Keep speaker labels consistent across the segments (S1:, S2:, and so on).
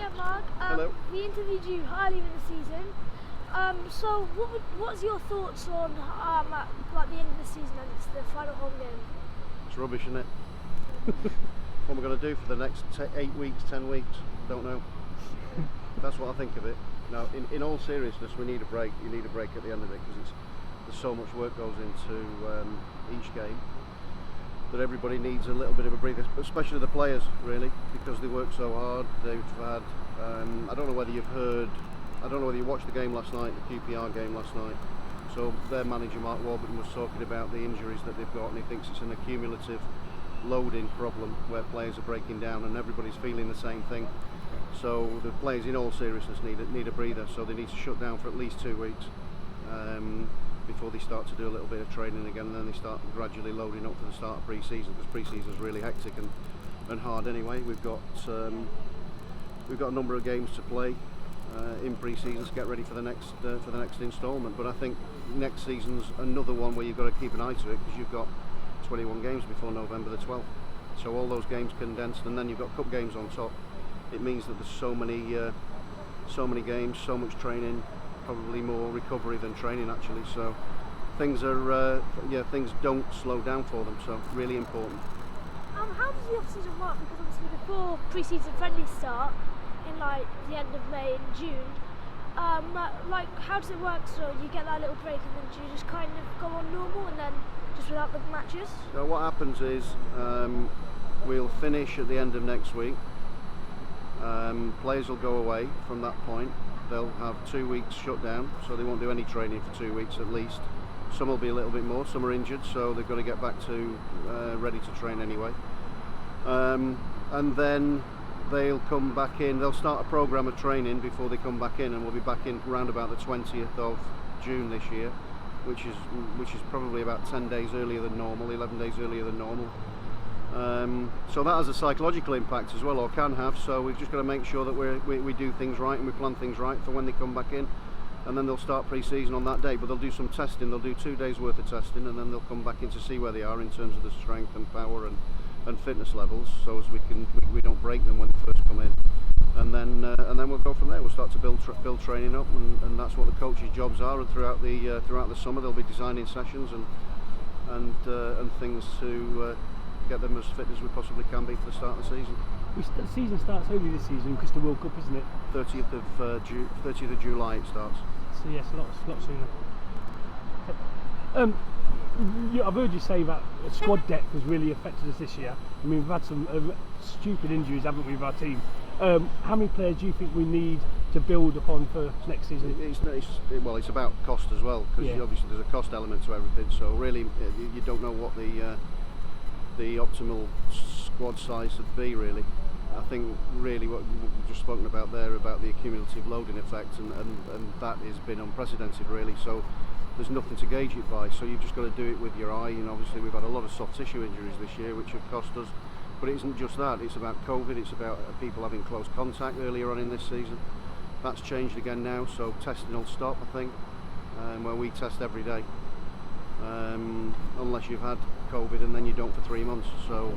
S1: Yeah, Mark.
S2: Hello.
S1: We interviewed you earlier in the season. So what's your thoughts on at the end of the season and it's the final home game?
S2: It's rubbish, isn't it? What am I going to do for the next 8 weeks, 10 weeks? Don't know. That's what I think of it. Now, in all seriousness, we need a break. You need a break at the end of it because there's so much work goes into each game that everybody needs a little bit of a breather, especially the players, really, because they work so hard. They've had, I don't know whether you've heard, I don't know whether you watched the game last night, the QPR game last night. So their manager, Mark Warburton, was talking about the injuries that they've got, and he thinks it's an accumulative loading problem where players are breaking down and everybody's feeling the same thing. So the players, in all seriousness, need a breather, so they need to shut down for at least 2 weeks before they start to do a little bit of training again, and then they start gradually loading up for the start of pre-season, because pre-season is really hectic and hard anyway. We've got a number of games to play in pre-season to get ready for the next instalment. But I think next season's another one where you've got to keep an eye to it, because you've got 21 games before November the 12th. So all those games condensed, and then you've got cup games on top. It means that there's so many games, so much training, probably more recovery than training actually. So things are things don't slow down for them. So really important.
S1: How does the off-season work? Because obviously before pre-season friendlies start in like the end of May and June, like how does it work? So you get that little break and then do you just kind of go on normal and then just without the matches?
S2: So what happens is we'll finish at the end of next week. Players will go away from that point. They'll have 2 weeks shut down, so they won't do any training for 2 weeks at least. Some will be a little bit more, some are injured, so they've got to get back to ready to train anyway. And then they'll come back in, they'll start a programme of training before they come back in, and we'll be back in around about the 20th of June this year, which is probably about 10 days earlier than normal, 11 days earlier than normal. So that has a psychological impact as well, or can have, so we've just got to make sure that we do things right and we plan things right for when they come back in, and then they'll start pre-season on that day. But they'll do some testing, they'll do 2 days worth of testing, and then they'll come back in to see where they are in terms of the strength and power and fitness levels, so as we don't break them when they first come in, and then we'll go from there. We'll start to build training up, and that's what the coaches' jobs are. And throughout the summer they'll be designing sessions and things to get them as fit as we possibly can be for the start of the season.
S3: The season starts early this season because the World Cup, isn't it?
S2: 30th of July it starts.
S3: So yes, a lot sooner. I've heard you say that squad depth has really affected us this year. I mean, we've had some stupid injuries, haven't we, with our team? How many players do you think we need to build upon for next season?
S2: It's about cost as well, because obviously there's a cost element to everything. So really, you don't know what the optimal squad size would be, really. I think really what we've just spoken about there, about the accumulative loading effect, and that has been unprecedented, really. So there's nothing to gauge it by, so you've just got to do it with your eye. And obviously we've had a lot of soft tissue injuries this year, which have cost us, but it isn't just that. It's about COVID, it's about people having close contact earlier on in this season. That's changed again now, so testing will stop, I think, where we test every day, unless you've had COVID, and then you don't for 3 months, so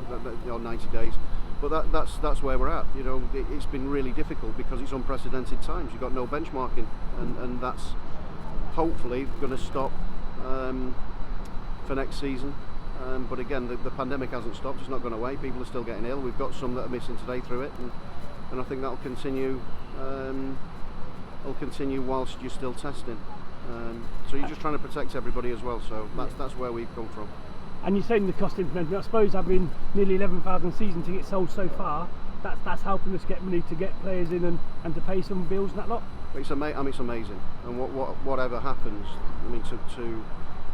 S2: 90 days. But that's where we're at. You know, it's been really difficult because it's unprecedented times. You've got no benchmarking, and that's hopefully going to stop for next season. But again, the pandemic hasn't stopped. It's not gone away. People are still getting ill. We've got some that are missing today through it, and I think that'll continue. It'll continue whilst you're still testing. So you're just trying to protect everybody as well. So that's where we've come from.
S3: And you're saying the cost implementing. I suppose having nearly 11,000 season tickets sold so far, that's helping us get money to get players in and to pay some bills and that lot.
S2: It's amazing, and whatever happens, I mean,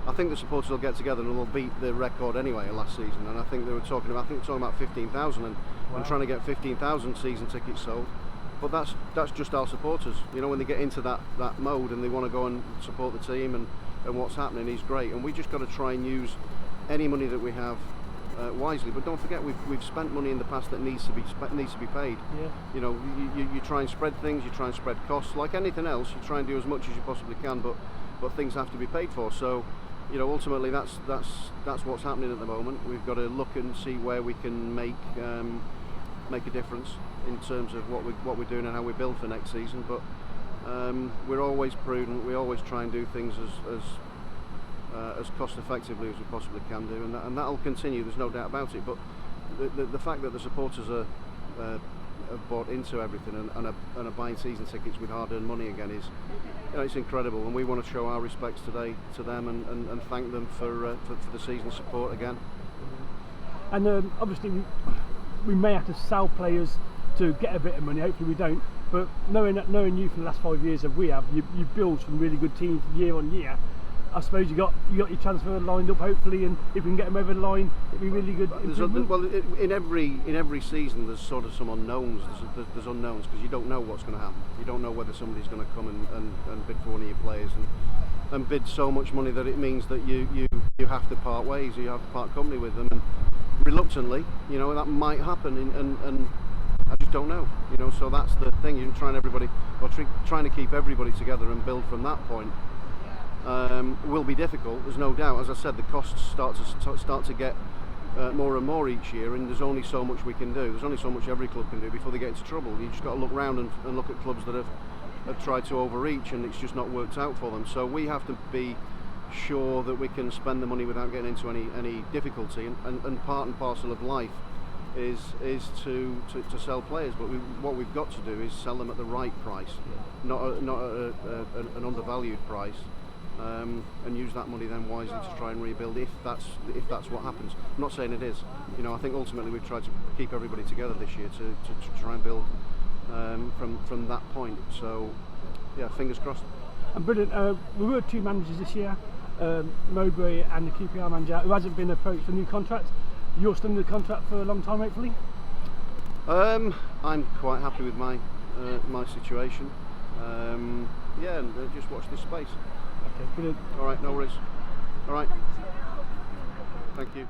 S2: I think the supporters will get together and will beat the record anyway of last season. And I think they were talking about 15,000 and trying to get 15,000 season tickets sold. But that's just our supporters. You know, when they get into that mode and they want to go and support the team and what's happening is great. And we just got to try and use any money that we have wisely. But don't forget, we've spent money in the past that needs to be paid.
S3: Yeah.
S2: You know, you try and spread things, you try and spread costs. Like anything else, you try and do as much as you possibly can, but things have to be paid for. So, you know, ultimately that's what's happening at the moment. We've got to look and see where we can make a difference. in terms of what we're doing and how we build for next season. But we're always prudent. We always try and do things as cost effectively as we possibly can do, and that'll continue. There's no doubt about it. But the fact that the supporters are bought into everything and are buying season tickets with hard-earned money again is, it's incredible, and we want to show our respects today to them and thank them for the season support again.
S3: And obviously we may have to sell players to get a bit of money. Hopefully we don't. But knowing you for the last 5 years that we have, you build some really good teams year on year. I suppose you got your transfer lined up hopefully, and if we can get them over the line, it'd be really good.
S2: Well, in every season there's sort of some unknowns. There's unknowns because you don't know what's going to happen. You don't know whether somebody's going to come and bid for one of your players and bid so much money that it means that you have to part ways, or you have to part company with them. And reluctantly, that might happen, and I just don't know. So that's the thing. You're trying to keep everybody together and build from that point. Will be difficult, there's no doubt. As I said, the costs start to get more and more each year, and there's only so much we can do. There's only so much every club can do before they get into trouble. You just got to look around and look at clubs that have tried to overreach, and it's just not worked out for them. So we have to be sure that we can spend the money without getting into any difficulty, and part and parcel of life is to sell players. But what we've got to do is sell them at the right price, not at an undervalued price. And use that money then wisely to try and rebuild if that's what happens. I'm not saying it is. I think ultimately we've tried to keep everybody together this year to try and build from that point. So yeah, fingers crossed.
S3: And brilliant. We were 2 managers this year, Mowbray and the QPR manager, who hasn't been approached for new contracts. You're still in the contract for a long time, hopefully.
S2: I'm quite happy with my situation. Yeah, and just watch this space.
S3: Okay, brilliant.
S2: All right, no worries. All right. Thank you.